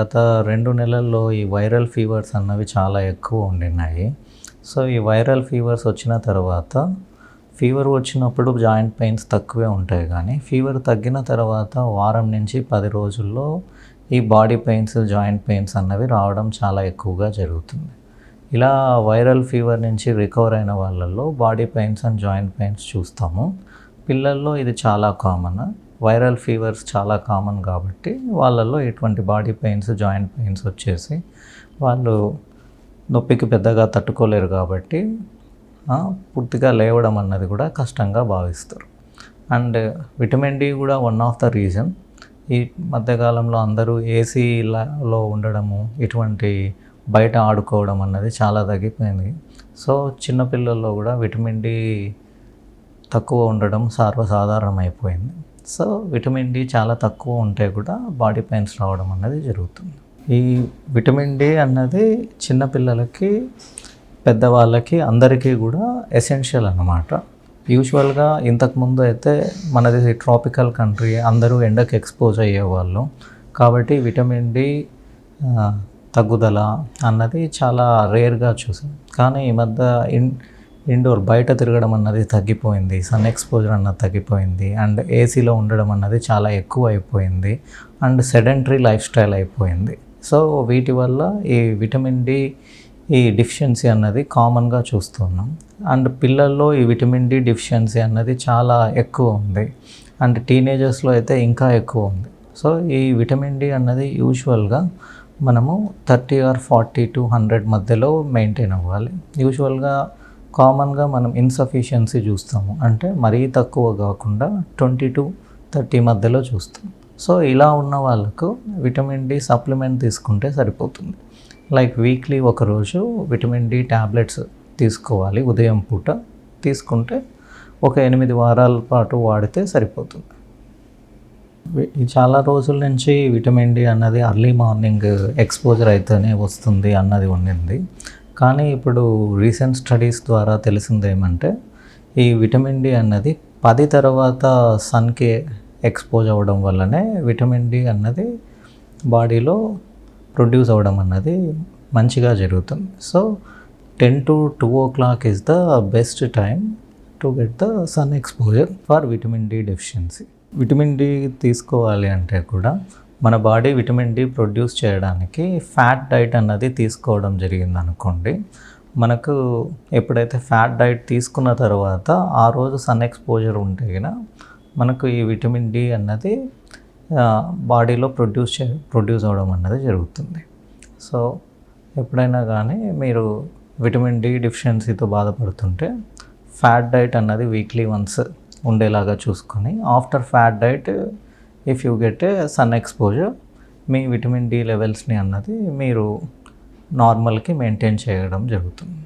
గత 2 నెలల్లో ఈ వైరల్ ఫీవర్స్ అన్నవి చాలా ఎక్కువ ఉండినాయి. సో, ఈ వైరల్ ఫీవర్స్ వచ్చిన తర్వాత ఫీవర్ వచ్చినప్పుడు జాయింట్ పెయిన్స్ తక్కువే ఉంటాయి కానీ, ఫీవర్ తగ్గిన తర్వాత వారం నుంచి 10 రోజుల్లో ఈ బాడీ పెయిన్స్, జాయింట్ పెయిన్స్ అన్నవి రావడం చాలా ఎక్కువగా జరుగుతుంది. ఇలా వైరల్ ఫీవర్ నుంచి రికవర్ అయిన వాళ్ళల్లో body pains and joint pains చూస్తాము. పిల్లల్లో ఇది చాలా కామన్. వైరల్ ఫీవర్స్ చాలా కామన్ కాబట్టి వాళ్ళల్లో ఎటువంటి బాడీ పెయిన్స్, జాయింట్ పెయిన్స్ వచ్చేసి వాళ్ళు నొప్పికి పెద్దగా తట్టుకోలేరు కాబట్టి పూర్తిగా లేవడం అన్నది కూడా కష్టంగా భావిస్తారు. అండ్ విటమిన్ డి కూడా వన్ ఆఫ్ ద రీజన్. ఈ మధ్యకాలంలో అందరూ ఏసీలో ఉండడము, ఇటువంటి బయట ఆడుకోవడం అన్నది చాలా తగ్గిపోయింది. సో, చిన్నపిల్లల్లో కూడా విటమిన్ డి తక్కువ ఉండడం సర్వసాధారణమైపోయింది. సో, విటమిన్ డి చాలా తక్కువ ఉంటే కూడా బాడీ పెయిన్స్ రావడం అన్నది జరుగుతుంది. ఈ విటమిన్ డి అన్నది చిన్నపిల్లలకి, పెద్దవాళ్ళకి అందరికీ కూడా ఎసెన్షియల్ అన్నమాట. యూజువల్గా ఇంతకుముందు అయితే మనది ట్రాపికల్ కంట్రీ, అందరూ ఎండకు ఎక్స్పోజ్ అయ్యేవాళ్ళు కాబట్టి విటమిన్ డి తగ్గుదల అన్నది చాలా రేర్గా చూసాం. కానీ ఈ మధ్య ఇండోర్ బయట తిరగడం అన్నది తగ్గిపోయింది, సన్ ఎక్స్పోజర్ అన్నది తగ్గిపోయింది, అండ్ ఏసీలో ఉండడం అన్నది చాలా ఎక్కువ అయిపోయింది, అండ్ సెడెంటరీ లైఫ్ స్టైల్ అయిపోయింది. సో, వీటి వల్ల ఈ విటమిన్ డి ఈ డిఫిషియన్సీ అన్నది కామన్గా చూస్తున్నాం. అండ్ పిల్లల్లో ఈ విటమిన్ డి డిఫిషియన్సీ అన్నది చాలా ఎక్కువ ఉంది, అండ్ టీనేజర్స్లో అయితే ఇంకా ఎక్కువ ఉంది. సో, ఈ విటమిన్ డి అన్నది యూజువల్గా మనము 30 or 40 to 100 మధ్యలో మెయింటైన్ అవ్వాలి. యూజువల్గా కామన్గా మనం ఇన్సఫిషియన్సీ చూస్తాము, అంటే మరీ తక్కువ కాకుండా 20 to 30 మధ్యలో చూస్తాం. సో, ఇలా ఉన్న వాళ్ళకు విటమిన్ డి సప్లిమెంట్ తీసుకుంటే సరిపోతుంది. లైక్ వీక్లీ ఒకరోజు విటమిన్ డి ట్యాబ్లెట్స్ తీసుకోవాలి. ఉదయం పూట తీసుకుంటే ఒక 8 వారాల పాటు వాడితే సరిపోతుంది. చాలా రోజుల నుంచి విటమిన్ డి అన్నది అర్లీ మార్నింగ్ ఎక్స్పోజర్ అయితేనే వస్తుంది అన్నది ఉండింది. కానీ ఇప్పుడు రీసెంట్ స్టడీస్ ద్వారా తెలిసింది ఏమంటే, ఈ విటమిన్ డి అన్నది 10 తర్వాత సన్కి ఎక్స్పోజ్ అవ్వడం వల్లనే విటమిన్ డి అన్నది బాడీలో ప్రొడ్యూస్ అవ్వడం అన్నది మంచిగా జరుగుతుంది. So, 10 to 2 o'clock is the best time to get the sun exposure for vitamin D deficiency. Vitamin D తీసుకోవాలి అంటే కూడా మన బాడీ విటమిన్ డి ప్రొడ్యూస్ చేయడానికి ఫ్యాట్ డైట్ అన్నది తీసుకోవడం జరిగింది అనుకోండి. మనకు ఎప్పుడైతే ఫ్యాట్ డైట్ తీసుకున్న తర్వాత ఆ రోజు సన్ ఎక్స్పోజర్ ఉంటే కనుక మనకు ఈ విటమిన్ డి అన్నది బాడీలో ప్రొడ్యూస్ అవ్వడం అన్నది జరుగుతుంది. సో, ఎప్పుడైనా కానీ మీరు విటమిన్ డి డెఫిషియన్సీతో బాధపడుతుంటే ఫ్యాట్ డైట్ అన్నది వీక్లీ వన్స్ ఉండేలాగా చూసుకొని, after fat diet if you get a sun exposure, మీ విటమిన్ డి లెవెల్స్ని అన్నది మీరు నార్మల్కి మెయింటైన్ చేయడం జరుగుతుంది.